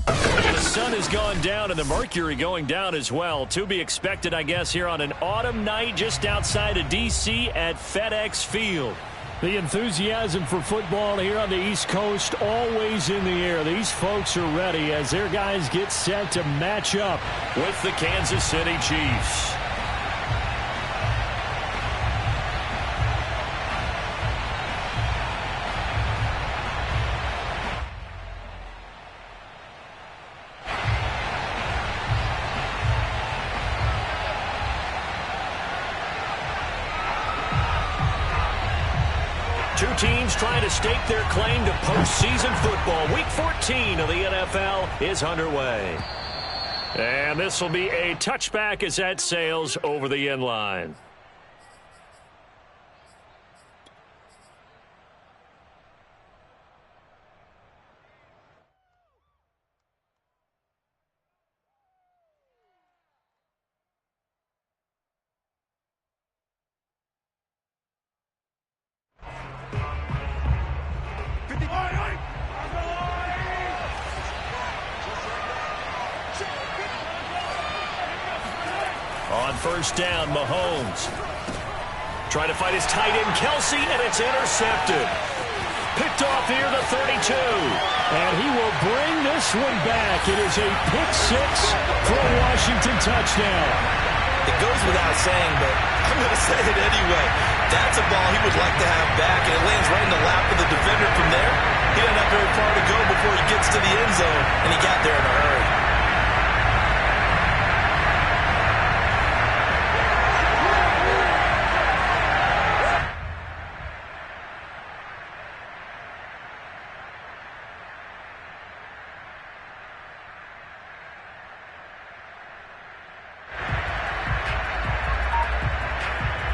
The sun has gone down and the mercury going down as well. To be expected, I guess, here on an autumn night just outside of D.C. at FedEx Field. The enthusiasm for football here on the East Coast always in the air. These folks are ready as their guys get set to match up with the Kansas City Chiefs. Two teams trying to stake their claim to postseason football. Week 14 of the NFL is underway. And this will be a touchback as that sails over the end line. On first down, Mahomes. Trying to fight his tight end, Kelsey, and it's intercepted. Picked off here, the 32. And he will bring this one back. It is a pick six for a Washington touchdown. It goes without saying, but I'm going to say it anyway. That's a ball he would like to have back, and it lands right in the lap of the defender from there. He doesn't have very far to go before he gets to the end zone, and he got there in a hurry.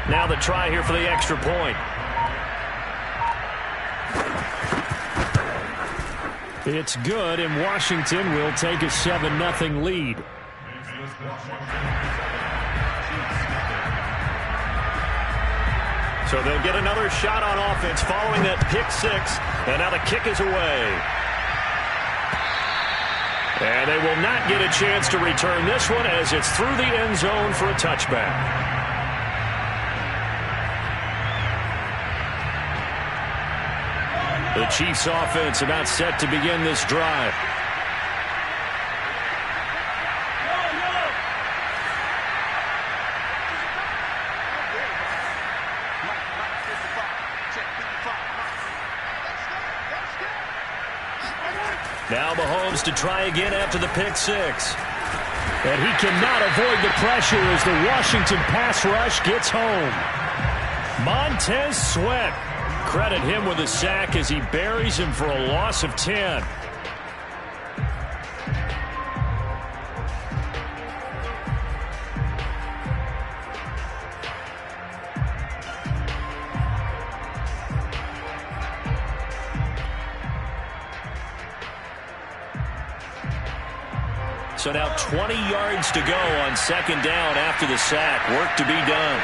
Now the try here for the extra point. It's good, and Washington will take a 7-0 lead. So they'll get another shot on offense following that pick six, and now the kick is away. And they will not get a chance to return this one as it's through the end zone for a touchback. The Chiefs offense about set to begin this drive. Now Mahomes to try again after the pick six. And he cannot avoid the pressure as the Washington pass rush gets home. Montez Sweat. Credit him with a sack as he buries him for a loss of 10. So now 20 yards to go on second down after the sack. Work to be done.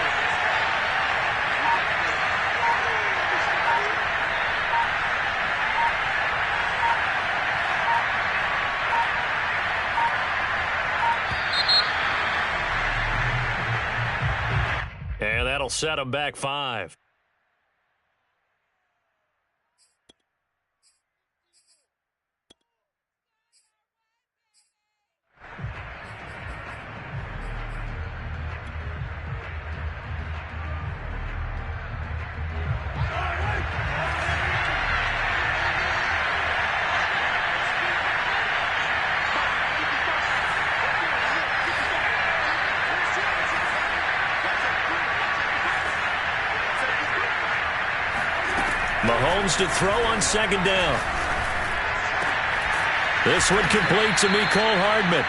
And that'll set them back 5. Mahomes to throw on second down. This one complete to Mecole Hardman.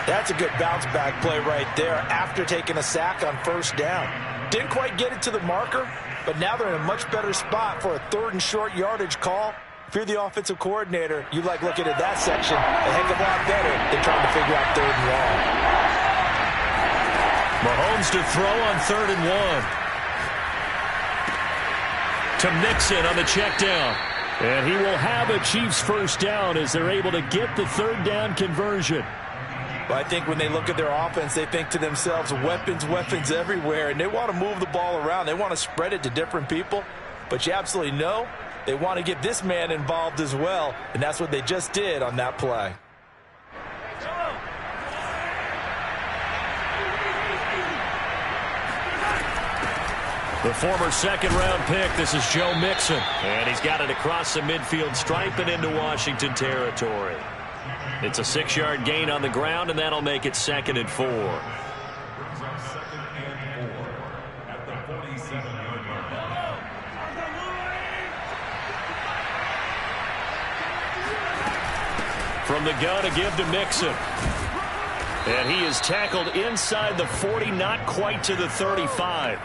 That's a good bounce-back play right there after taking a sack on first down. Didn't quite get it to the marker, but now they're in a much better spot for a third and short yardage call. If you're the offensive coordinator, you like looking at that section a heck of a lot better than trying to figure out third and long. Mahomes to throw on third and 1. To Mixon on the check down. And he will have a Chiefs first down as they're able to get the third down conversion. Well, I think when they look at their offense, they think to themselves, weapons, weapons everywhere, and they want to move the ball around. They want to spread it to different people, but you absolutely know they want to get this man involved as well, and that's what they just did on that play. The former second-round pick, this is Joe Mixon. And he's got it across the midfield stripe and into Washington territory. It's a 6-yard gain on the ground, and that'll make it 2nd and 4. From the gun, a give to Mixon. And he is tackled inside the 40, not quite to the 35.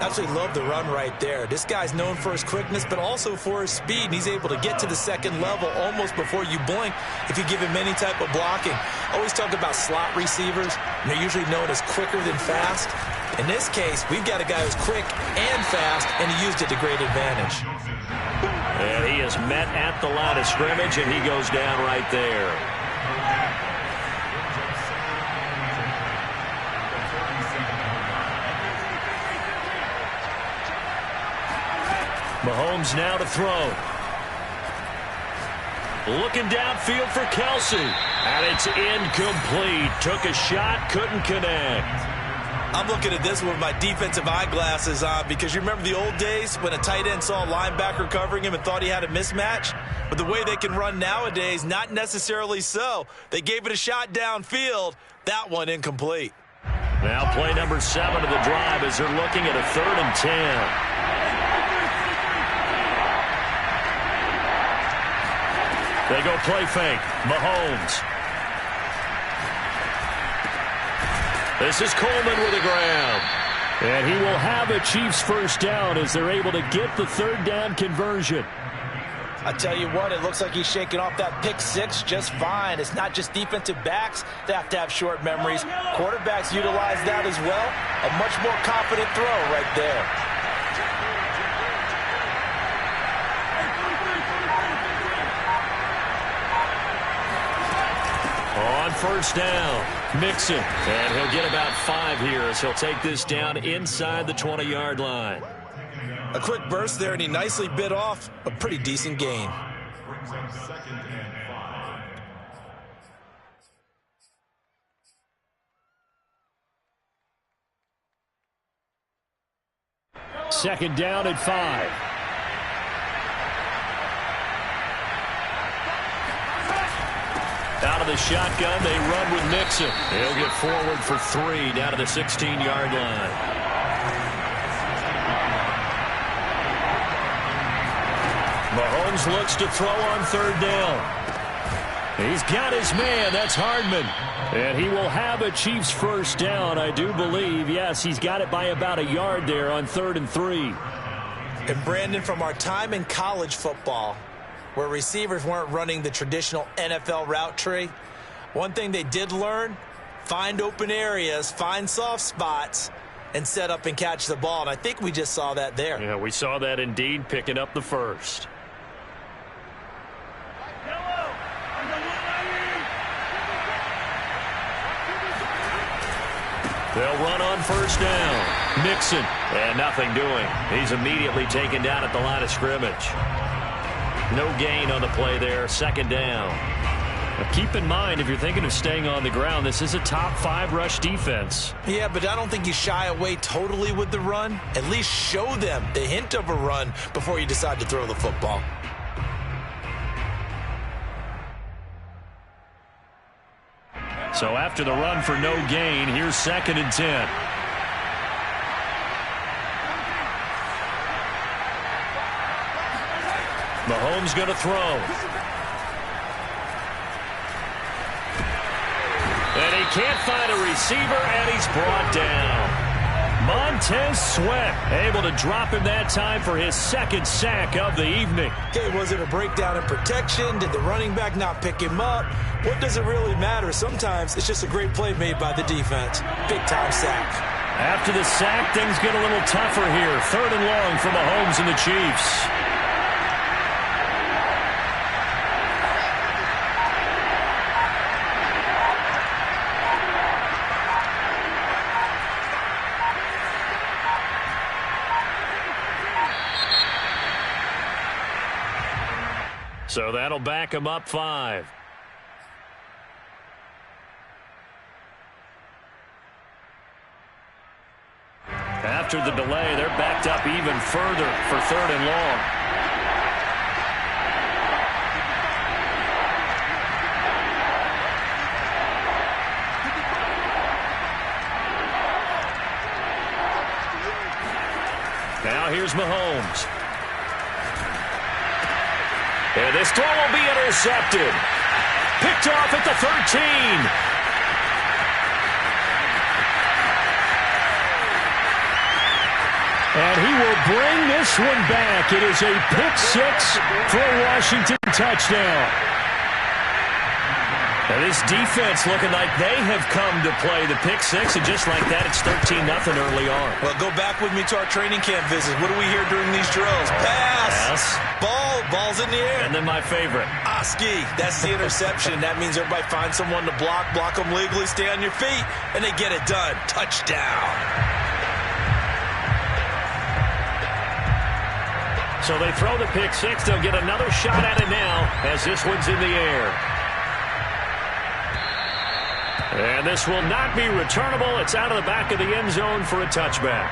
Absolutely love the run right there. This guy's known for his quickness, but also for his speed. And he's able to get to the second level almost before you blink if you give him any type of blocking. Always talk about slot receivers, and they're usually known as quicker than fast. In this case, we've got a guy who's quick and fast, and he used it to great advantage. And he is met at the line of scrimmage, and he goes down right there. Mahomes now to throw. Looking downfield for Kelsey. And it's incomplete. Took a shot, couldn't connect. I'm looking at this with my defensive eyeglasses on because you remember the old days when a tight end saw a linebacker covering him and thought he had a mismatch? But the way they can run nowadays, not necessarily so. They gave it a shot downfield. That one incomplete. Now play number 7 of the drive as they're looking at a 3rd and 10. They go play fake. Mahomes. This is Coleman with the ground. And he will have a Chiefs first down as they're able to get the third down conversion. I tell you what, it looks like he's shaking off that pick 6 just fine. It's not just defensive backs that have to have short memories. Quarterbacks utilize that as well. A much more confident throw right there. On first down, Mixon. And he'll get about 5 here as he'll take this down inside the 20-yard line. A quick burst there, and he nicely bit off a pretty decent gain. Second down at 5. Out of the shotgun, they run with Mixon. He'll get forward for 3 down to the 16-yard line. Mahomes looks to throw on third down. He's got his man. That's Hardman. And he will have a Chiefs first down, I do believe. Yes, he's got it by about a yard there on 3rd and 3. And Brandon, from our time in college football, where receivers weren't running the traditional NFL route tree, one thing they did learn, find open areas, find soft spots, and set up and catch the ball. And I think we just saw that there. Yeah, we saw that indeed, picking up the first. They'll run on first down. Mixon, and nothing doing. He's immediately taken down at the line of scrimmage. No gain on the play there, 2nd down. Now keep in mind, if you're thinking of staying on the ground, this is a top 5 rush defense. Yeah, but I don't think you shy away totally with the run. At least show them the hint of a run before you decide to throw the football. So after the run for no gain, here's 2nd and 10. Mahomes going to throw. And he can't find a receiver, and he's brought down. Montez Sweat able to drop him that time for his 2nd sack of the evening. Okay, was it a breakdown in protection? Did the running back not pick him up? What does it really matter? Sometimes it's just a great play made by the defense. Big-time sack. After the sack, things get a little tougher here. 3rd and long for Mahomes and the Chiefs. So that'll back him up 5. After the delay, they're backed up even further for 3rd and long. Now here's Mahomes. And this throw will be intercepted. Picked off at the 13. And he will bring this one back. It is a pick 6 for a Washington touchdown. Now this defense looking like they have come to play the pick 6, and just like that, it's 13-0 early on. Well, go back with me to our training camp visit. What do we hear during these drills? Pass. Ball's in the air. And then my favorite. Ski. That's the interception. That means everybody finds someone to block them legally, stay on your feet, and they get it done. Touchdown. So they throw the pick 6. They'll get another shot at it now as this one's in the air. And this will not be returnable. It's out of the back of the end zone for a touchback.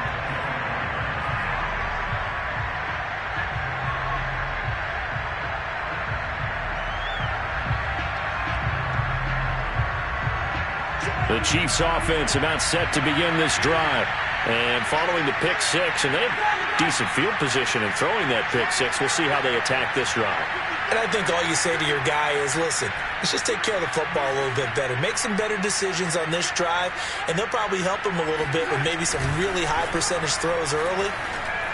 The Chiefs offense about set to begin this drive. And following the pick 6, and they have decent field position in throwing that pick 6. We'll see how they attack this drive. And I think all you say to your guy is, listen, let's just take care of the football a little bit better. Make some better decisions on this drive, and they'll probably help him a little bit with maybe some really high percentage throws early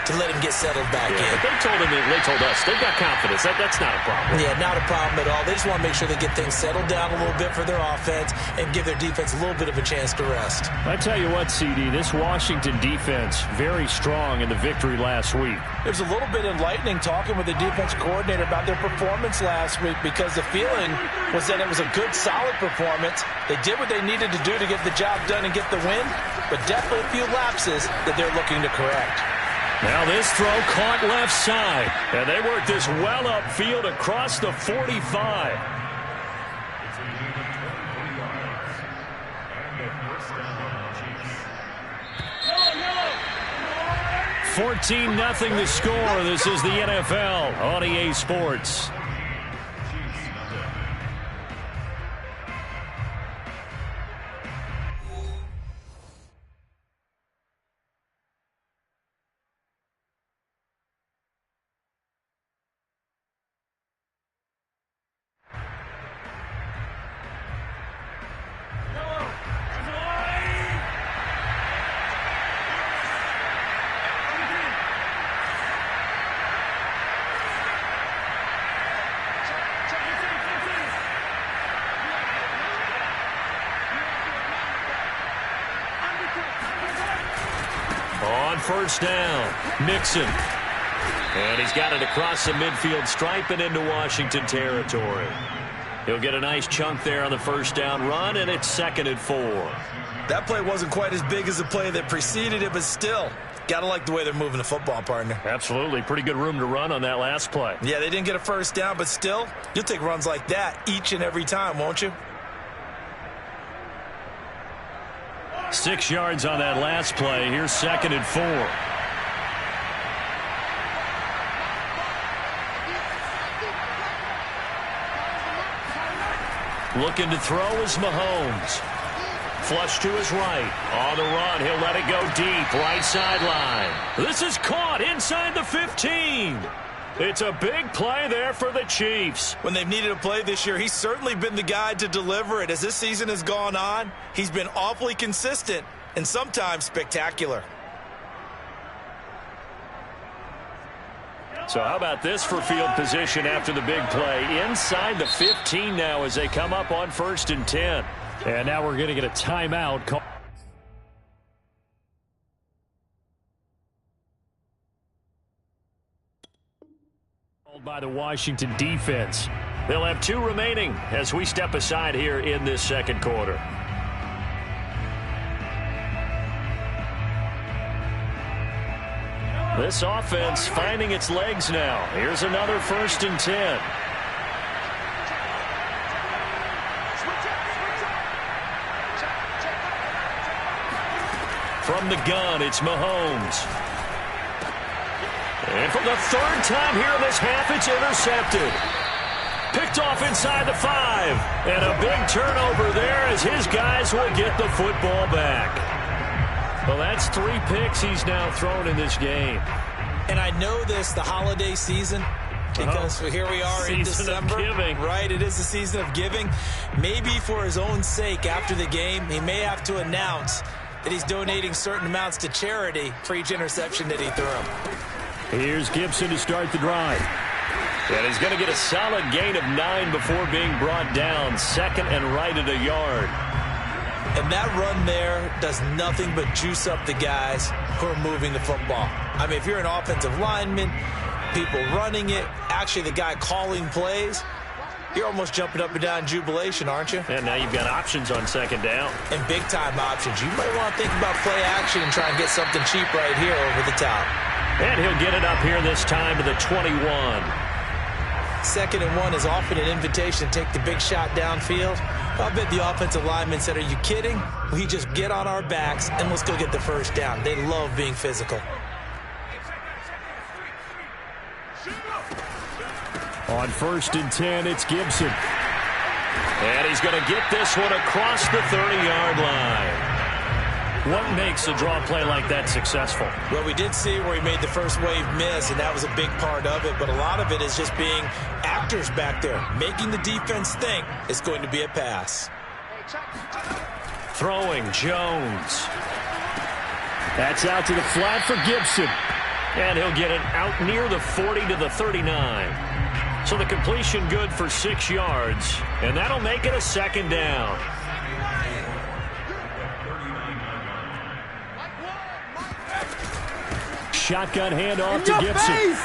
to let him get settled back in. But they told us they've got confidence. That's not a problem. Yeah, not a problem at all. They just want to make sure they get things settled down a little bit for their offense and give their defense a little bit of a chance to rest. I tell you what, CD, this Washington defense, very strong in the victory last week. It was a little bit enlightening talking with the defense coordinator about their performance last week, because the feeling was that it was a good, solid performance. They did what they needed to do to get the job done and get the win, but definitely a few lapses that they're looking to correct. Now this throw caught left side. And they work this well upfield across the 45. $14-0 the score. This is the NFL on EA Sports. First down, Mixon. And he's got it across the midfield stripe and into Washington territory. He'll get a nice chunk there on the first down run, and it's 2nd and 4. That play wasn't quite as big as the play that preceded it, but still, got to like the way they're moving the football, partner. Absolutely. Pretty good room to run on that last play. Yeah, they didn't get a first down, but still, you'll take runs like that each and every time, won't you? 6 yards on that last play. Here's 2nd and 4. Looking to throw is Mahomes. Flush to his right. On the run, he'll let it go deep. Right sideline. This is caught inside the 15. It's a big play there for the Chiefs. When they've needed a play this year, he's certainly been the guy to deliver it. As this season has gone on, he's been awfully consistent and sometimes spectacular. So how about this for field position after the big play? Inside the 15 now as they come up on 1st and 10. And now we're going to get a timeout call. By the Washington defense. They'll have 2 remaining as we step aside here in this 2nd quarter. This offense finding its legs now. Here's another 1st and 10. From the gun, it's Mahomes. And for the third time here in this half, it's intercepted. Picked off inside the 5. And a big turnover there as his guys will get the football back. Well, that's 3 picks he's now thrown in this game. And I know this, the holiday season, because here we are in December. Right, it is the season of giving. Maybe for his own sake after the game, he may have to announce that he's donating certain amounts to charity for each interception that he threw. Here's Gibson to start the drive. And he's going to get a solid gain of 9 before being brought down. Second and right at a yard. And that run there does nothing but juice up the guys who are moving the football. I mean, if you're an offensive lineman, people running it, actually the guy calling plays, you're almost jumping up and down in jubilation, aren't you? And now you've got options on second down. And big-time options. You might want to think about play action and try and get something cheap right here over the top. And he'll get it up here this time to the 21. 2nd and 1 is often an invitation to take the big shot downfield. I bet the offensive lineman said, are you kidding? We just get on our backs and let's go get the first down. They love being physical. On 1st and 10, it's Gibson. And he's going to get this one across the 30-yard line. What makes a draw play like that successful? Well, we did see where he made the first wave miss, and that was a big part of it. But a lot of it is just being actors back there, making the defense think it's going to be a pass. Throwing, Jones. That's out to the flat for Gibson. And he'll get it out near the 40 to the 39. So the completion good for 6 yards, and that'll make it a 2nd down. Shotgun handoff to Gibson.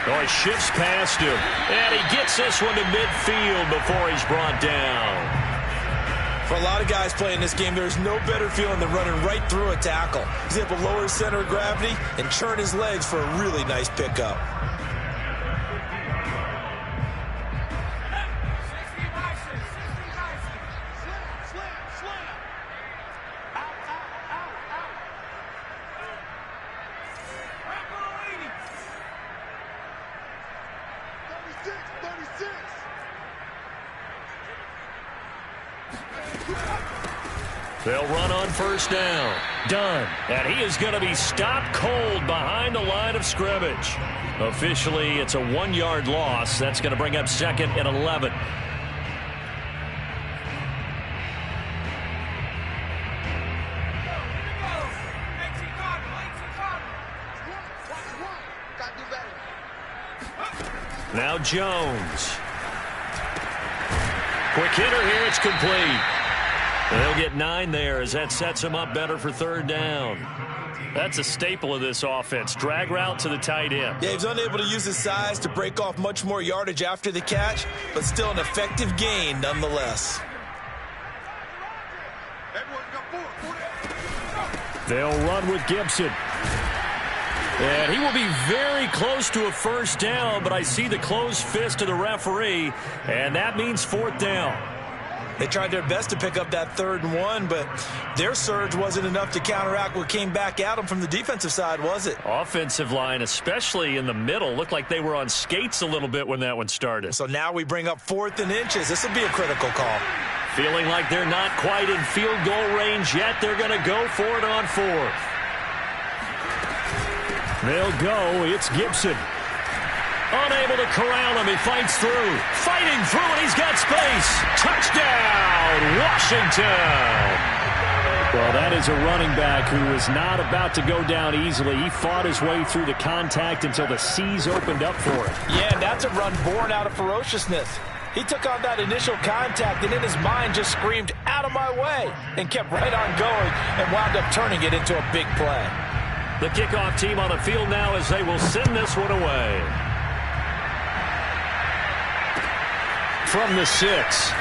Oh, he shifts past him. And he gets this one to midfield before he's brought down. For a lot of guys playing this game, there's no better feeling than running right through a tackle. He's able to lower his center of gravity and churn his legs for a really nice pickup. They'll run on 1st down. Done. And he is going to be stopped cold behind the line of scrimmage. Officially, it's a 1-yard loss. That's going to bring up 2nd and 11. Now Jones. Quick hitter here. It's complete. They'll get 9 there as that sets him up better for 3rd down. That's a staple of this offense. Drag route to the tight end. Yeah, he's unable to use his size to break off much more yardage after the catch, but still an effective gain nonetheless. They'll run with Gibson. And he will be very close to a 1st down, but I see the closed fist of the referee, and that means 4th down. They tried their best to pick up that 3rd and 1, but their surge wasn't enough to counteract what came back at them from the defensive side, was it? Offensive line, especially in the middle, looked like they were on skates a little bit when that one started. So now we bring up 4th and inches. This will be a critical call. Feeling like they're not quite in field goal range yet. They're going to go for it on 4th. They'll go. It's Gibson. Unable to corral him. He fights through. Fighting through, and he's got space. Touchdown, Washington. Well, that is a running back who is not about to go down easily. He fought his way through the contact until the seas opened up for him. Yeah, that's a run born out of ferociousness. He took on that initial contact and in his mind just screamed, out of my way, and kept right on going and wound up turning it into a big play. The kickoff team on the field now as they will send this one away. From the 6.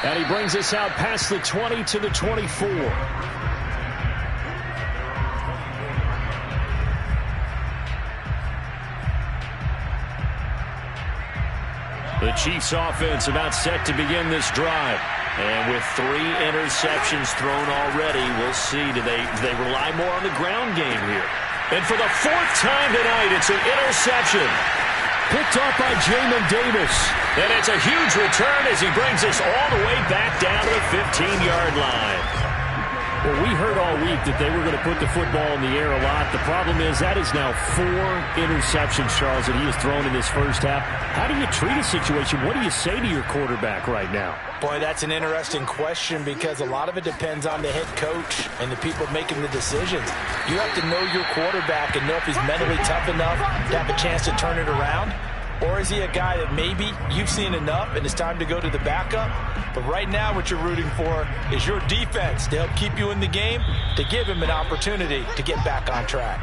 And he brings us out past the 20 to the 24. The Chiefs offense about set to begin this drive. And with 3 interceptions thrown already, we'll see. Do they rely more on the ground game here? And for the 4th time tonight, it's an interception. Picked off by Jamin Davis. And it's a huge return as he brings us all the way back down to the 15-yard line. Well, we heard all week that they were going to put the football in the air a lot. The problem is that is now 4 interceptions, Charles, that he has thrown in this first half. How do you treat a situation? What do you say to your quarterback right now? Boy, that's an interesting question because a lot of it depends on the head coach and the people making the decisions. You have to know your quarterback and know if he's mentally tough enough to have a chance to turn it around. Or is he a guy that maybe you've seen enough and it's time to go to the backup? But right now what you're rooting for is your defense to help keep you in the game, to give him an opportunity to get back on track.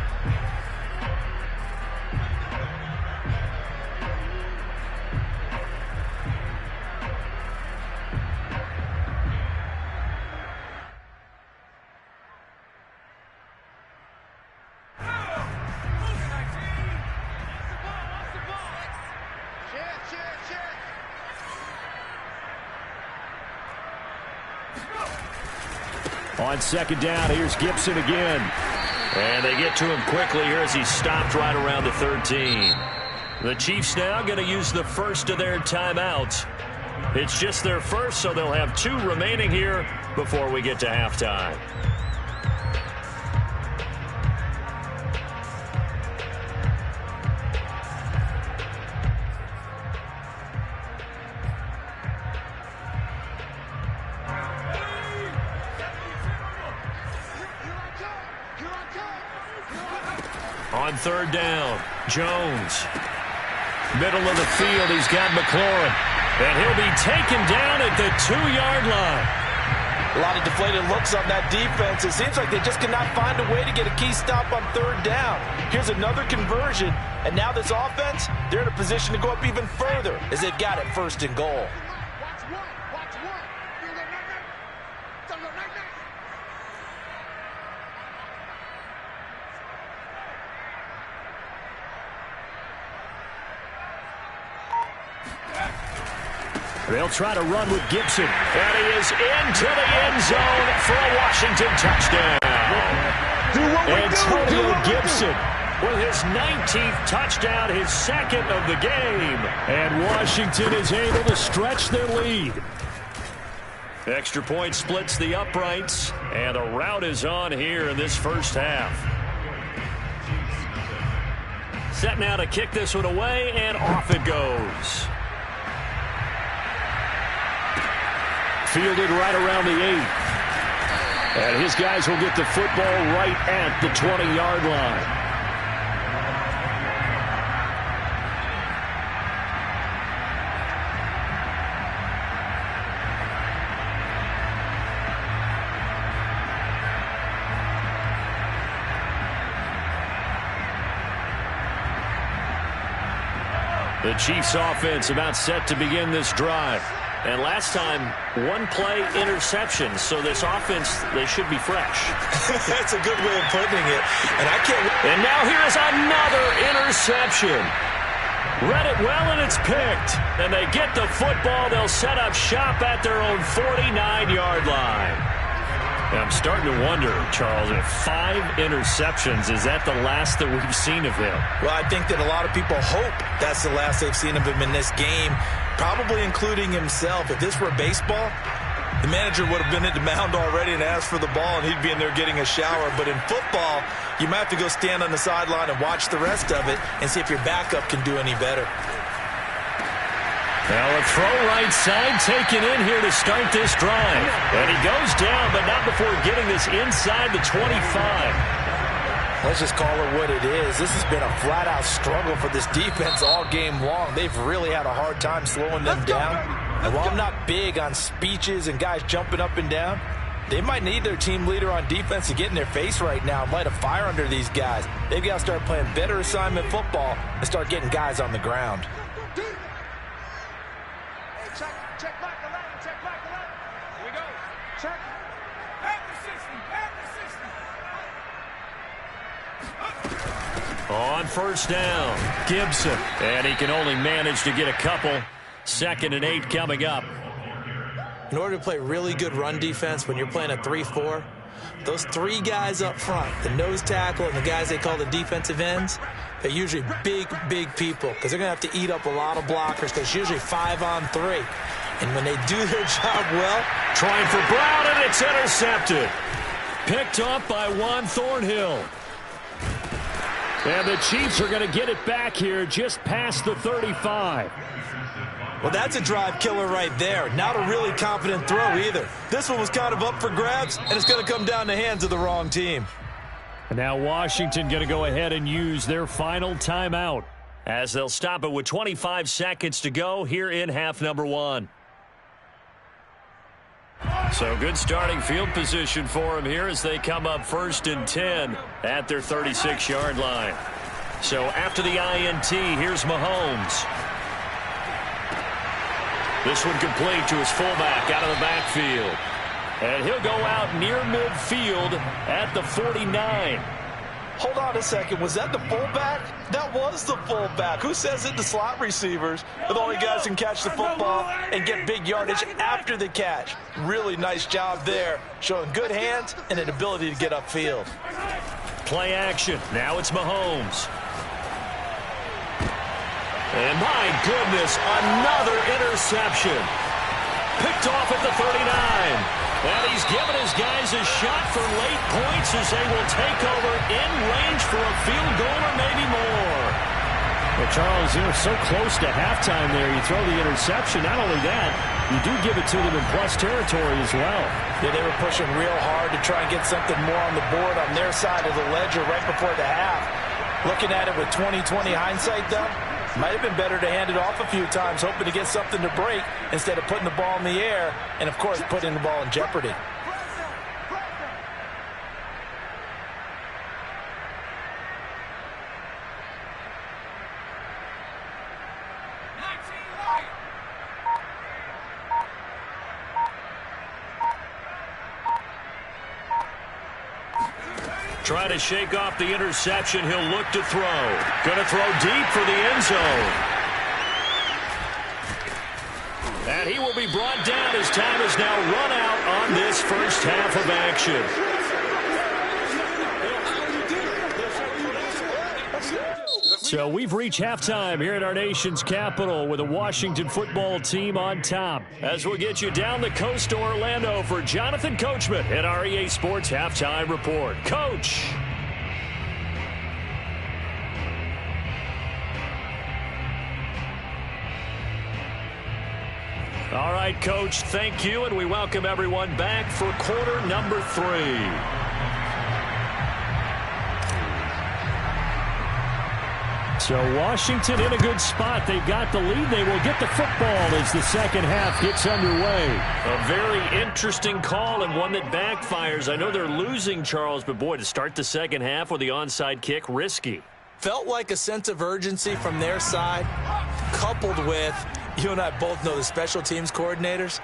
On 2nd down, here's Gibson again. And they get to him quickly here as he's stopped right around the 13. The Chiefs now going to use the first of their timeouts. It's just their first, so they'll have 2 remaining here before we get to halftime. On 3rd down, Jones. Middle of the field, he's got McLaurin. And he'll be taken down at the 2-yard line. A lot of deflated looks on that defense. It seems like they just cannot find a way to get a key stop on 3rd down. Here's another conversion, and now this offense, they're in a position to go up even further as they've got it 1st and goal. They'll try to run with Gibson. And he is into the end zone for a Washington touchdown. Antonio Gibson with his 19th touchdown, his 2nd of the game. And Washington is able to stretch their lead. Extra point splits the uprights, and the route is on here in this first half. Set now to kick this one away, and off it goes. Fielded right around the 8. And his guys will get the football right at the 20-yard line. The Chiefs offense about set to begin this drive. And last time, 1-play interception. So this offense, they should be fresh. That's a good way of putting it. And now here's another interception. Read it well, and it's picked. And they get the football. They'll set up shop at their own 49-yard line. I'm starting to wonder, Charles, if 5 interceptions, is that the last that we've seen of him? Well, I think that a lot of people hope that's the last they've seen of him in this game, probably including himself. If this were baseball, the manager would have been at the mound already and asked for the ball, and he'd be in there getting a shower. But in football, you might have to go stand on the sideline and watch the rest of it and see if your backup can do any better. Now a throw right side taken in here to start this drive. And he goes down, but not before getting this inside the 25. Let's just call it what it is. This has been a flat-out struggle for this defense all game long. They've really had a hard time slowing them down. And while I'm not big on speeches and guys jumping up and down, they might need their team leader on defense to get in their face right now and light a fire under these guys. They've got to start playing better assignment football and start getting guys on the ground. Check back 11, check back 11. Here we go. Check. Back the system, On 1st down, Gibson. And he can only manage to get a couple. 2nd and 8 coming up. in order to play really good run defense when you're playing a 3-4, those three guys up front, the nose tackle and the guys they call the defensive ends, they're usually big, big people because they're going to have to eat up a lot of blockers because it's usually 5-on-3. And when they do their job well... Trying for Brown, and it's intercepted. Picked off by Juan Thornhill. And the Chiefs are going to get it back here just past the 35. Well, that's a drive killer right there. Not a really confident throw either. This one was kind of up for grabs, and it's going to come down the hands of the wrong team. And now Washington going to go ahead and use their final timeout, as they'll stop it with 25 seconds to go here in half number 1. So good starting field position for them here as they come up 1st and 10 at their 36-yard line. So after the INT, here's Mahomes. This one complete to his fullback out of the backfield. And he'll go out near midfield at the 49. Hold on a second. Was that the fullback? That was the fullback. Who says it? The slot receivers are the only guys who can catch the football and get big yardage after the catch. Really nice job there, showing good hands and an ability to get upfield. Play action. Now it's Mahomes. And my goodness, another interception. Picked off at the 39. And he's given his guys a shot for late points as they will take over in range for a field goal or maybe more. Well, Charles, you're so close to halftime there. You throw the interception. Not only that, you do give it to them in plus territory as well. Yeah, they were pushing real hard to try and get something more on the board on their side of the ledger right before the half. Looking at it with 20/20 hindsight, though, might have been better to hand it off a few times, hoping to get something to break instead of putting the ball in the air and, of course, putting the ball in jeopardy. Trying to shake off the interception. He'll look to throw. Going to throw deep for the end zone. And he will be brought down as time is now run out on this first half of action. So we've reached halftime here at our nation's capital with the Washington football team on top. As we'll get you down the coast to Orlando for Jonathan Coachman at our EA Sports Halftime Report. Coach. All right, Coach, thank you, and we welcome everyone back for quarter number 3. So Washington in a good spot. They've got the lead. They will get the football as the second half gets underway. A very interesting call and one that backfires. I know they're losing, Charles, but boy, to start the second half with the onside kick, risky. Felt like a sense of urgency from their side, coupled with, you and I both know the special teams coordinators,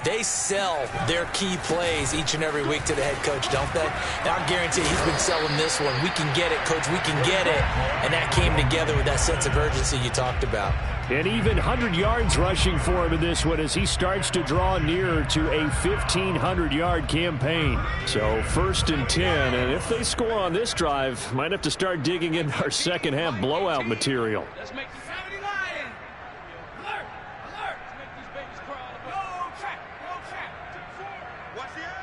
they sell their key plays each and every week to the head coach, don't they? And I guarantee he's been selling this one. We can get it, Coach. We can get it. And that came together with that sense of urgency you talked about. And even 100 yards rushing for him in this one as he starts to draw nearer to a 1,500-yard campaign. So 1st and 10, and if they score on this drive, might have to start digging in our second half blowout material. Let's make the 79. Alert! Alert! Let's make these babies crawl. Go track! Go track! Watch the edge!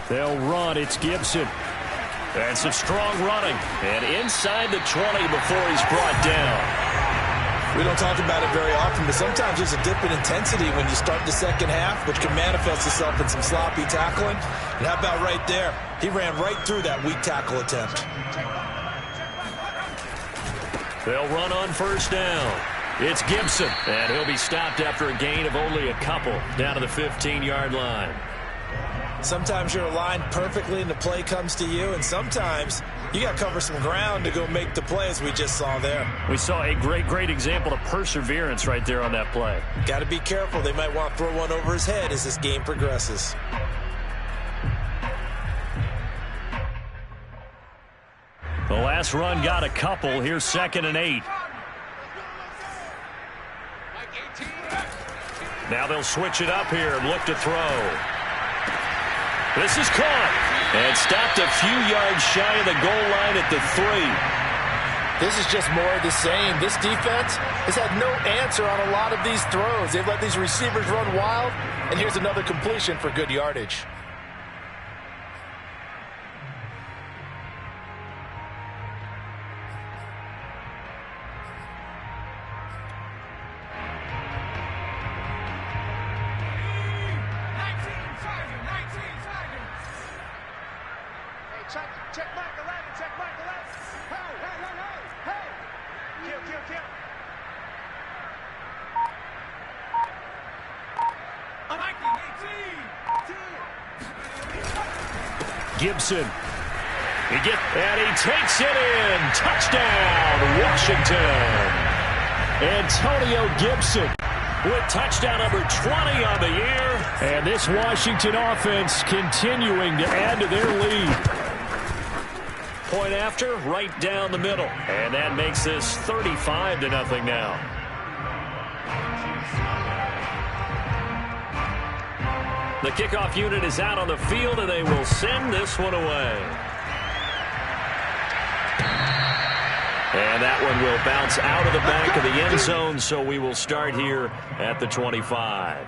They'll run. It's Gibson. And some strong running. And inside the 20 before he's brought down. We don't talk about it very often, but sometimes there's a dip in intensity when you start the second half, which can manifest itself in some sloppy tackling. And how about right there? He ran right through that weak tackle attempt. They'll run on first down. It's Gibson. And he'll be stopped after a gain of only a couple down to the 15-yard line. Sometimes you're aligned perfectly and the play comes to you, and sometimes you got to cover some ground to go make the play, as we just saw there. We saw a great example of perseverance right there on that play. Got to be careful. They might want to throw one over his head as this game progresses. The last run got a couple. Here's 2nd and 8. Now they'll switch it up here and look to throw. This is caught and stopped a few yards shy of the goal line at the 3. This is just more of the same. This defense has had no answer on a lot of these throws. They've let these receivers run wild, and here's another completion for good yardage. Check mark 11, check mark 11. Hey. Kill. Gibson. And he takes it in. Touchdown, Washington. Antonio Gibson with touchdown number 20 on the year. And this Washington offense continuing to add to their lead. Point after, right down the middle. And that makes this 35-0 now. The kickoff unit is out on the field, and they will send this one away. And that one will bounce out of the back of the end zone, so we will start here at the 25.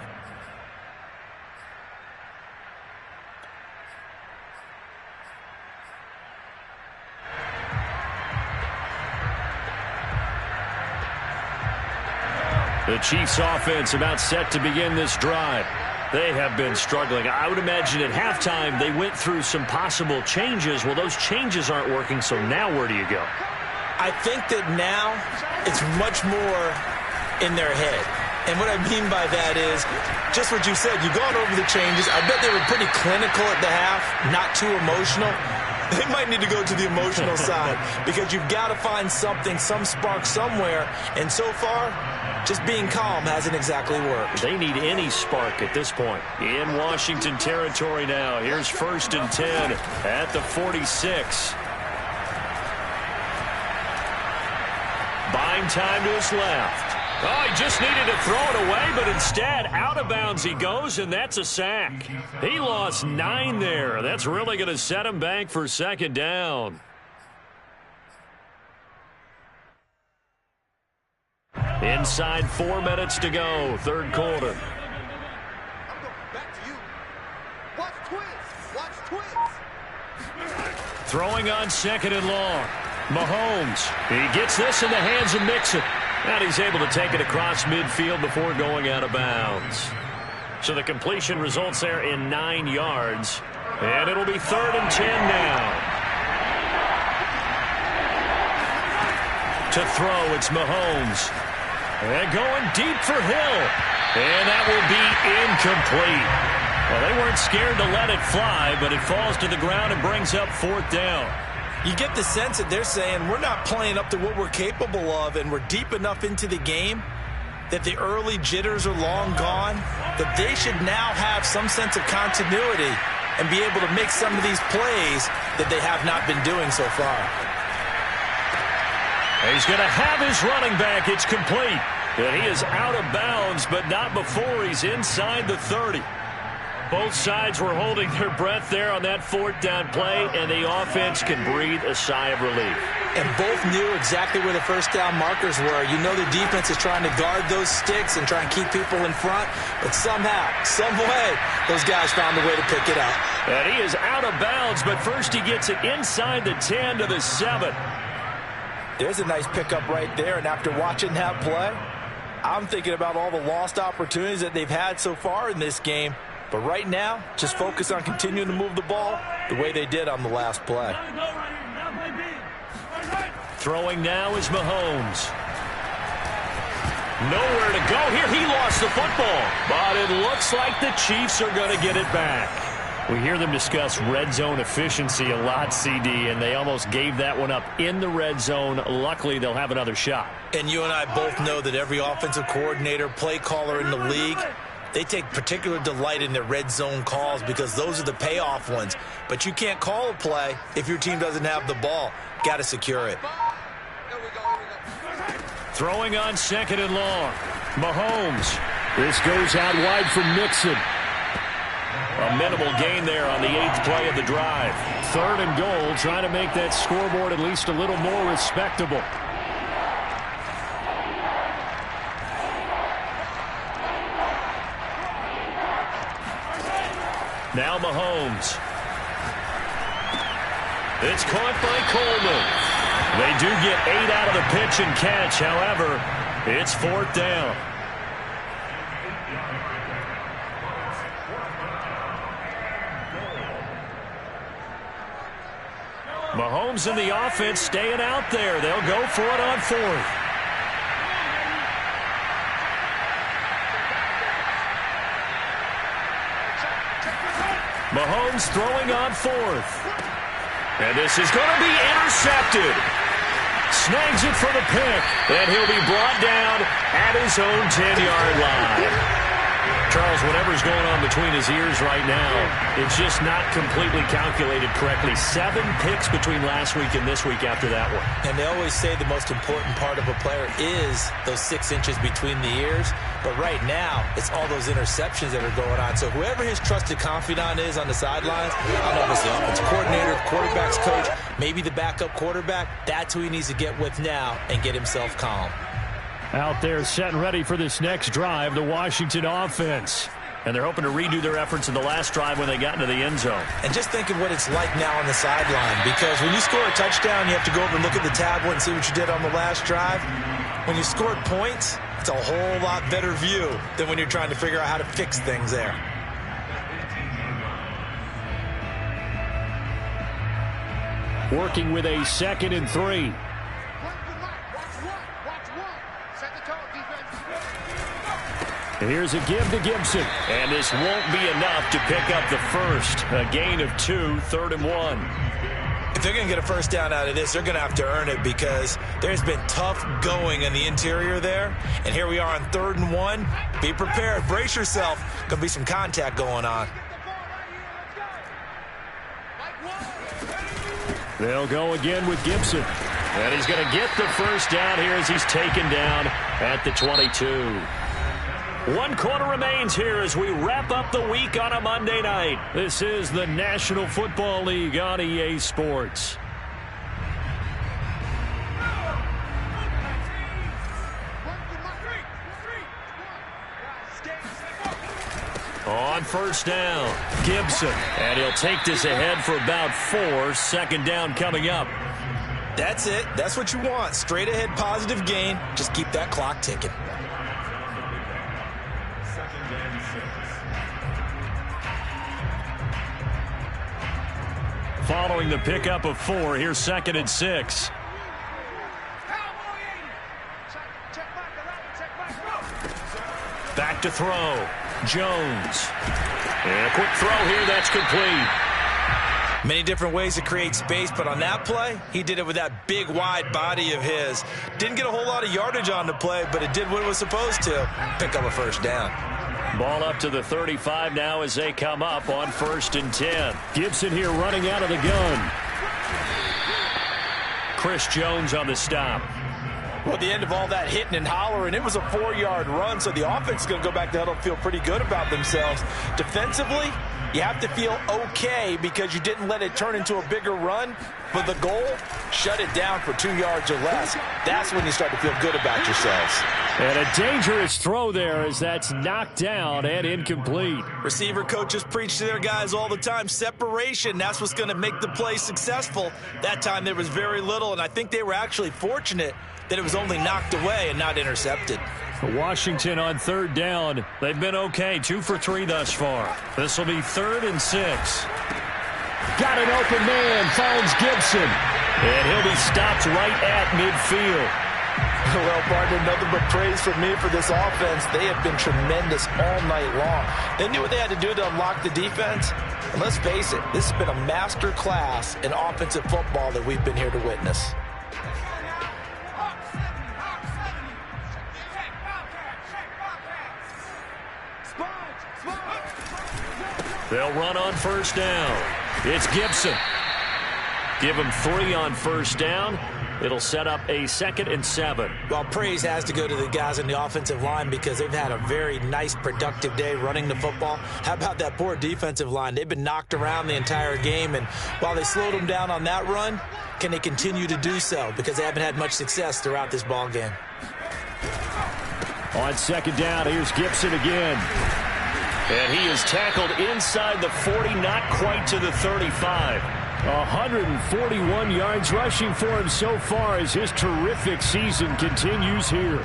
The Chiefs offense about set to begin this drive. They have been struggling. I would imagine at halftime they went through some possible changes. Well, those changes aren't working, so now where do you go? I think that now it's much more in their head. And what I mean by that is just what you said. You've gone over the changes. I bet they were pretty clinical at the half, not too emotional. They might need to go to the emotional side because you've got to find something, some spark somewhere. And so far, just being calm hasn't exactly worked. They need any spark at this point. In Washington territory now. Here's 1st and 10 at the 46. Buying time to his left. Oh, he just needed to throw it away, but instead, out of bounds he goes, and that's a sack. He lost 9 there. That's really going to set him back for 2nd down. Inside 4 minutes to go, 3rd quarter. Back to you. Watch twins. Throwing on 2nd and long. Mahomes. He gets this in the hands of Mixon. And he's able to take it across midfield before going out of bounds. So the completion results there in 9 yards. And it'll be 3rd and 10 now. To throw, it's Mahomes. And going deep for Hill. And that will be incomplete. Well, they weren't scared to let it fly, but it falls to the ground and brings up 4th down. You get the sense that they're saying we're not playing up to what we're capable of, and we're deep enough into the game that the early jitters are long gone, that they should now have some sense of continuity and be able to make some of these plays that they have not been doing so far. He's going to have his running back. It's complete. And he is out of bounds, but not before he's inside the 30. Both sides were holding their breath there on that 4th down play, and the offense can breathe a sigh of relief. And both knew exactly where the 1st down markers were. You know the defense is trying to guard those sticks and try and keep people in front, but somehow, some way, those guys found a way to pick it up. And he is out of bounds, but first he gets it inside the 10 to the 7. There's a nice pickup right there, and after watching that play, I'm thinking about all the lost opportunities that they've had so far in this game. But right now, just focus on continuing to move the ball the way they did on the last play. Throwing now is Mahomes. Nowhere to go here. He lost the football. But it looks like the Chiefs are going to get it back. We hear them discuss red zone efficiency a lot, CD, and they almost gave that one up in the red zone. Luckily, they'll have another shot. And you and I both know that every offensive coordinator, play caller in the league, they take particular delight in their red zone calls because those are the payoff ones. But you can't call a play if your team doesn't have the ball. Got to secure it. Throwing on 2nd and long. Mahomes. This goes out wide for Mixon. A minimal gain there on the 8th play of the drive. 3rd and goal, trying to make that scoreboard at least a little more respectable. Now Mahomes. It's caught by Coleman. They do get 8 out of the pitch and catch. However, it's 4th down. Mahomes and the offense staying out there. They'll go for it on 4th. Mahomes throwing on 4th. And this is going to be intercepted. Snags it for the pick. And he'll be brought down at his own 10-yard line. Charles, whatever's going on between his ears right now, it's just not completely calculated correctly. 7 picks between last week and this week after that one. And they always say the most important part of a player is those 6 inches between the ears. But right now, it's all those interceptions that are going on. So whoever his trusted confidant is on the sidelines, I don't know if it's the offensive coordinator, quarterback's coach, maybe the backup quarterback, that's who he needs to get with now and get himself calm. Out there set and ready for this next drive, the Washington offense. And they're hoping to redo their efforts in the last drive when they got into the end zone. And just think of what it's like now on the sideline, because when you score a touchdown, you have to go over and look at the tablet and see what you did on the last drive. When you scored points, it's a whole lot better view than when you're trying to figure out how to fix things there. Working with a 2nd and 3. Here's a give to Gibson. And this won't be enough to pick up the first. A gain of 2, 3rd and 1. If they're going to get a first down out of this, they're going to have to earn it, because there's been tough going in the interior there. And here we are on 3rd and 1. Be prepared. Brace yourself. Going to be some contact going on. They'll go again with Gibson. And he's going to get the first down here as he's taken down at the 22. 1 quarter remains here as we wrap up the week on a Monday night. This is the National Football League on EA Sports. On first down, Gibson. And he'll take this ahead for about 4. 2nd down coming up. That's it. That's what you want. Straight ahead positive gain. Just keep that clock ticking. Following the pickup of 4, here's 2nd and 6. Back to throw. Jones. And a quick throw here, that's complete. Many different ways to create space, but on that play, he did it with that big, wide body of his. Didn't get a whole lot of yardage on the play, but it did what it was supposed to. Pick up a first down. Ball up to the 35 now as they come up on 1st and 10. Gibson here running out of the gun. Chris Jones on the stop. Well, at the end of all that hitting and hollering, it was a 4-yard run, so the offense is going to go back to huddle and feel pretty good about themselves. Defensively, you have to feel okay because you didn't let it turn into a bigger run. But the goal, shut it down for 2 yards or less. That's when you start to feel good about yourselves. And a dangerous throw there as that's knocked down and incomplete. Receiver coaches preach to their guys all the time. Separation, that's what's going to make the play successful. That time there was very little, and I think they were actually fortunate that it was only knocked away and not intercepted. Washington on 3rd down. They've been okay, 2 for 3 thus far. This will be 3rd and 6. Got an open man, finds Gibson. And he'll be stopped right at midfield. Well, partner, nothing but praise from me for this offense. They have been tremendous all night long. They knew what they had to do to unlock the defense. And let's face it, this has been a master class in offensive football that we've been here to witness. They'll run on first down. It's Gibson. Give him 3 on first down. It'll set up a 2nd and 7. Well, praise has to go to the guys on the offensive line because they've had a very nice, productive day running the football. How about that poor defensive line? They've been knocked around the entire game, and while they slowed them down on that run, can they continue to do so? Because they haven't had much success throughout this ball game. On 2nd down, here's Gibson again. And he is tackled inside the 40, not quite to the 35. 141 yards rushing for him so far as his terrific season continues here.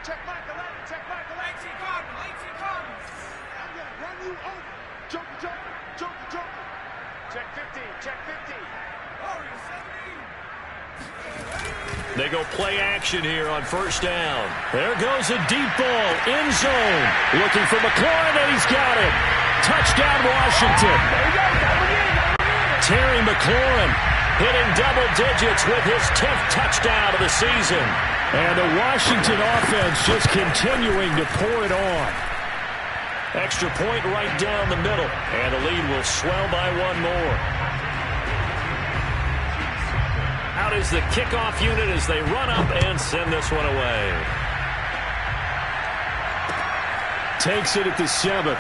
Check Michael. I'm going to run you over. Joker. Check 15. They go play action here on 1st down. There goes a deep ball, end zone. Looking for McLaurin, and he's got it. Touchdown, Washington. Terry McLaurin hitting double digits with his 10th touchdown of the season. And the Washington offense just continuing to pour it on. Extra point right down the middle, and the lead will swell by 1 more. Out is the kickoff unit as they run up and send this one away. Takes it at the 7.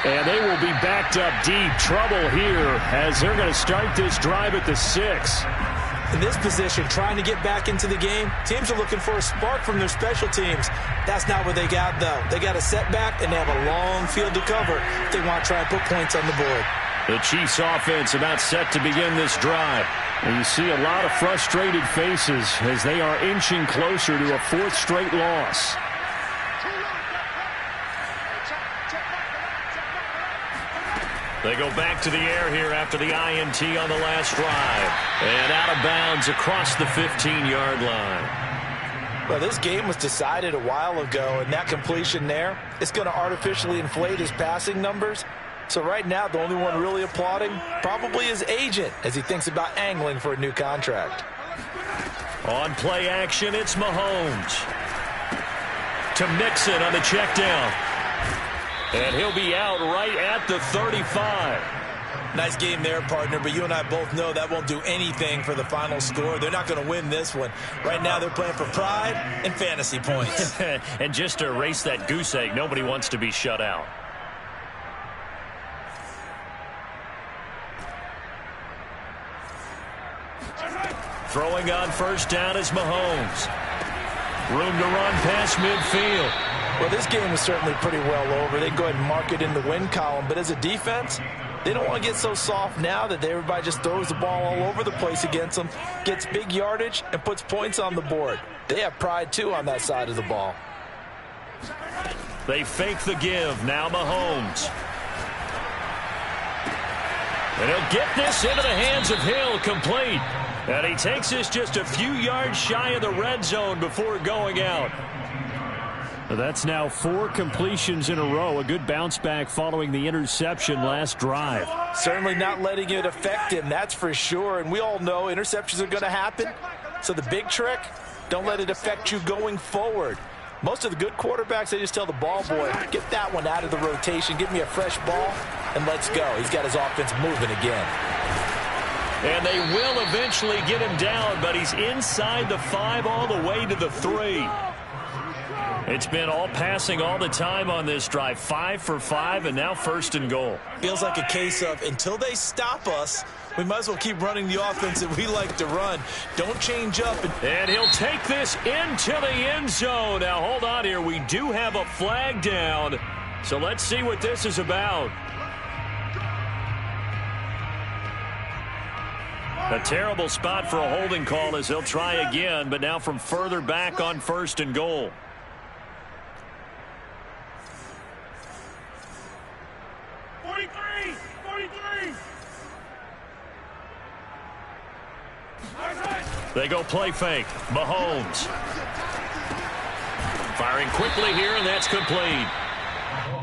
And they will be backed up deep. Trouble here as they're going to start this drive at the 6. In this position, trying to get back into the game, teams are looking for a spark from their special teams. That's not what they got, though. They got a setback, and they have a long field to cover if they want to try and put points on the board. The Chiefs offense about set to begin this drive. And you see a lot of frustrated faces as they are inching closer to a 4th straight loss. They go back to the air here after the INT on the last drive. And out of bounds across the 15-yard line. Well, this game was decided a while ago, and that completion there is going to artificially inflate his passing numbers. So right now, the only one really applauding probably his agent as he thinks about angling for a new contract. On play action, it's Mahomes. To Mixon on the check down. And he'll be out right at the 35. Nice game there, partner, but you and I both know that won't do anything for the final score. They're not going to win this one. Right now, they're playing for pride and fantasy points. And just to erase that goose egg, nobody wants to be shut out. Throwing on 1st down is Mahomes. Room to run past midfield. Well, this game was certainly pretty well over. They go ahead and mark it in the win column. But as a defense, they don't want to get so soft now that everybody just throws the ball all over the place against them, gets big yardage, and puts points on the board. They have pride, too, on that side of the ball. They fake the give. Now Mahomes. And he'll get this into the hands of Hill, complete. And he takes this just a few yards shy of the red zone before going out. That's now 4 completions in a row. A good bounce back following the interception last drive. Certainly not letting it affect him, that's for sure. And we all know interceptions are going to happen. So the big trick, don't let it affect you going forward. Most of the good quarterbacks, they just tell the ball boy, get that one out of the rotation, give me a fresh ball, and let's go. He's got his offense moving again. And they will eventually get him down, but he's inside the 5 all the way to the 3. It's been all passing all the time on this drive. 5 for 5, and now 1st and goal. Feels like a case of until they stop us, we might as well keep running the offense that we like to run. Don't change up. And he'll take this into the end zone. Now, hold on here. We do have a flag down. So let's see what this is about. A terrible spot for a holding call as they'll try again, but now from further back on 1st and goal. They go play fake. Mahomes. Firing quickly here, and that's complete.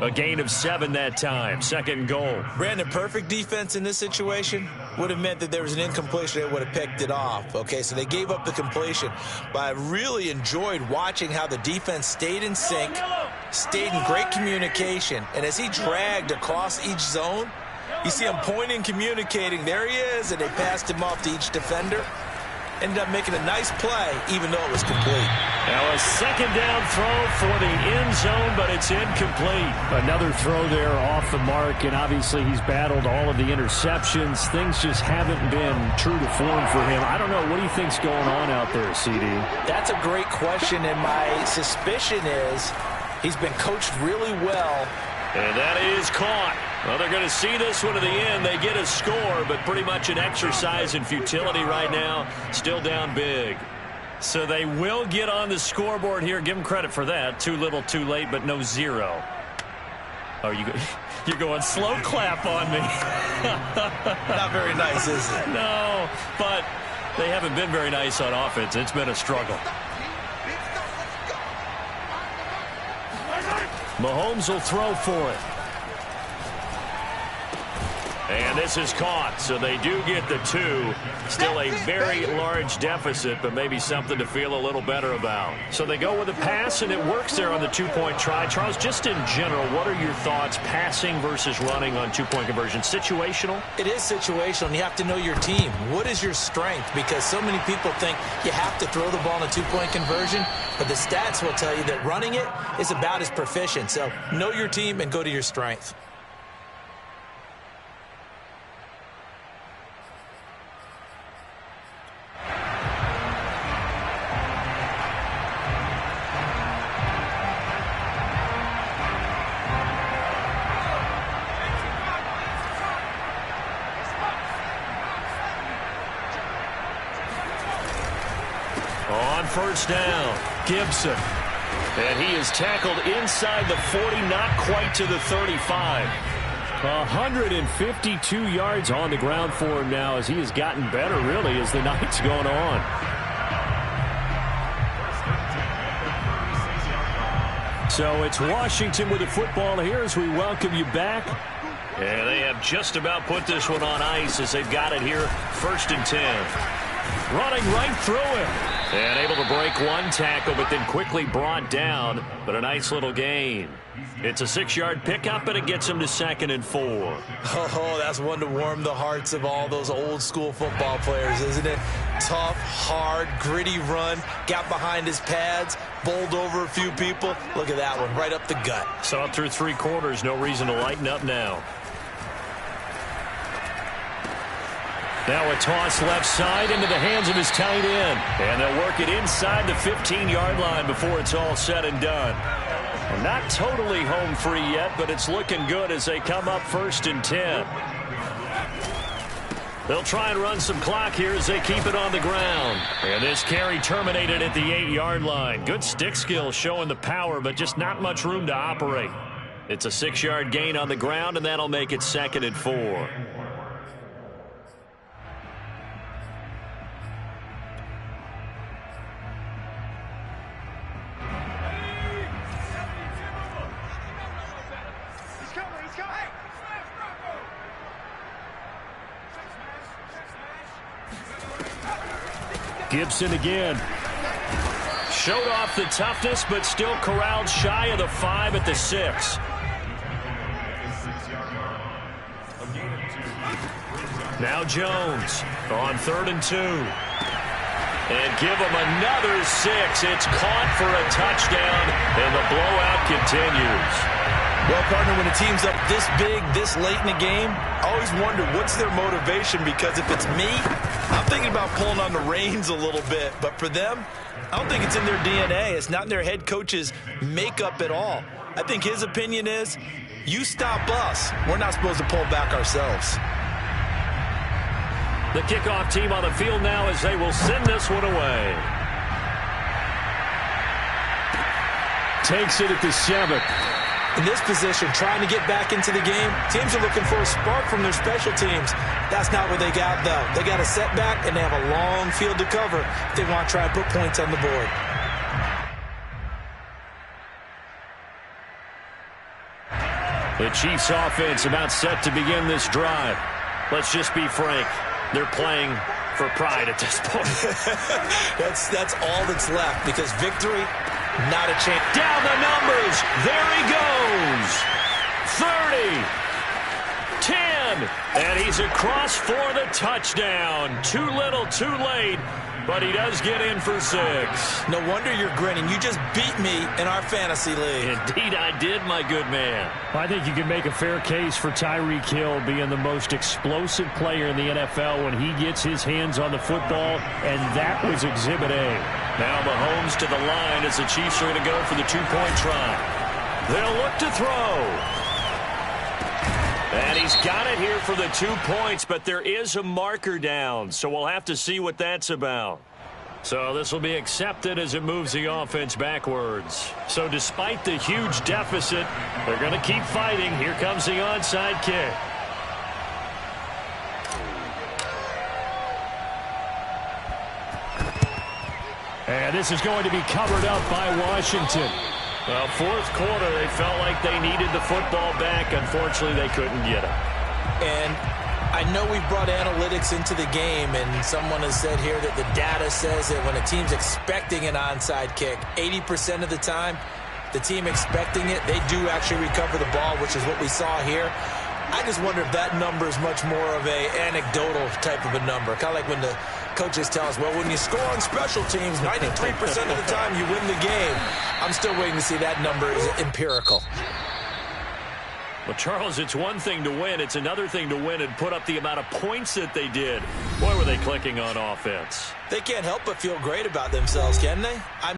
A gain of 7 that time. 2nd and goal. Brandon, perfect defense in this situation. would have meant that there was an incompletion that would have picked it off. Okay, so they gave up the completion. But I really enjoyed watching how the defense stayed in sync, stayed in great communication. And as he dragged across each zone, you see him pointing, communicating. There he is, and they passed him off to each defender. Ended up making a nice play, even though it was complete. Now a second down throw for the end zone, but it's incomplete. Another throw there off the mark, and obviously he's battled all of the interceptions. Things just haven't been true to form for him. I don't know. What do you think's going on out there, CD? That's a great question, and my suspicion is he's been coached really well. And that is caught. Well, they're going to see this one to the end. They get a score, but pretty much an exercise in futility right now. Still down big. So they will get on the scoreboard here. Give them credit for that. Too little, too late, but no zero. Oh, you're going slow clap on me. Not very nice, is it? No, but they haven't been very nice on offense. It's been a struggle. Mahomes will throw for it. And this is caught, so they do get the 2. Still a very large deficit, but maybe something to feel a little better about. So they go with a pass, and it works there on the 2-point try. Charles, just in general, what are your thoughts passing versus running on 2-point conversion? Situational? It is situational, and you have to know your team. What is your strength? Because so many people think you have to throw the ball in a 2-point conversion, but the stats will tell you that running it is about as proficient. So know your team and go to your strength. First down, Gibson. And he is tackled inside the 40, not quite to the 35. 152 yards on the ground for him now as he has gotten better, really, as the night's going on. So it's Washington with the football here as we welcome you back. And they have just about put this one on ice as they've got it here, 1st and 10. Running right through him. And able to break one tackle, but then quickly brought down. But a nice little gain. It's a 6-yard pickup, and it gets him to 2nd and 4. Oh, that's one to warm the hearts of all those old-school football players, isn't it? Tough, hard, gritty run. Got behind his pads, bowled over a few people. Look at that one, right up the gut. Saw it through 3 quarters. No reason to lighten up now. Now a toss left side into the hands of his tight end. And they'll work it inside the 15-yard line before it's all said and done. And not totally home free yet, but it's looking good as they come up 1st and 10. They'll try and run some clock here as they keep it on the ground. And this carry terminated at the 8-yard line. Good stick skill showing the power, but just not much room to operate. It's a 6-yard gain on the ground, and that'll make it 2nd and 4. Gibson again. Showed off the toughness, but still corralled shy of the 5 at the 6. Now Jones on 3rd and 2. And give him another 6. It's caught for a touchdown, and the blowout continues. Well, partner, when a team's up this big, this late in the game, I always wonder what's their motivation, because if it's me, I'm thinking about pulling on the reins a little bit. But for them, I don't think it's in their DNA. It's not in their head coach's makeup at all. I think his opinion is, you stop us. We're not supposed to pull back ourselves. The kickoff team on the field now as they will send this one away. Takes it at the 7. In this position, trying to get back into the game, teams are looking for a spark from their special teams. That's not what they got, though. They got a setback, and they have a long field to cover if they want to try and put points on the board. The Chiefs offense about set to begin this drive. Let's just be frank. They're playing for pride at this point. That's all that's left, because victory, not a chance. Down the numbers. There he goes. 30. 10. And he's across for the touchdown. Too little, too late. But he does get in for 6. No wonder you're grinning. You just beat me in our fantasy league. Indeed I did, my good man. I think you can make a fair case for Tyreek Hill being the most explosive player in the NFL when he gets his hands on the football, and that was Exhibit A. Now Mahomes to the line as the Chiefs are going to go for the 2-point try. They'll look to throw. And he's got it here for the 2 points, but there is a marker down, so we'll have to see what that's about. So this will be accepted as it moves the offense backwards. So despite the huge deficit, they're going to keep fighting. Here comes the onside kick. And this is going to be covered up by Washington. Well, fourth quarter, they felt like they needed the football back. Unfortunately, they couldn't get it. And I know we've brought analytics into the game, and someone has said here that the data says that when a team's expecting an onside kick, 80% of the time, the team expecting it, they do actually recover the ball, which is what we saw here. I just wonder if that number is much more of a anecdotal type of a number. Kind of like when the coaches tell us, well, when you score on special teams, 93% of the time you win the game. I'm still waiting to see that number is empirical. Well, Charles, it's one thing to win. It's another thing to win and put up the amount of points that they did. Boy, were they clicking on offense. They can't help but feel great about themselves, can they?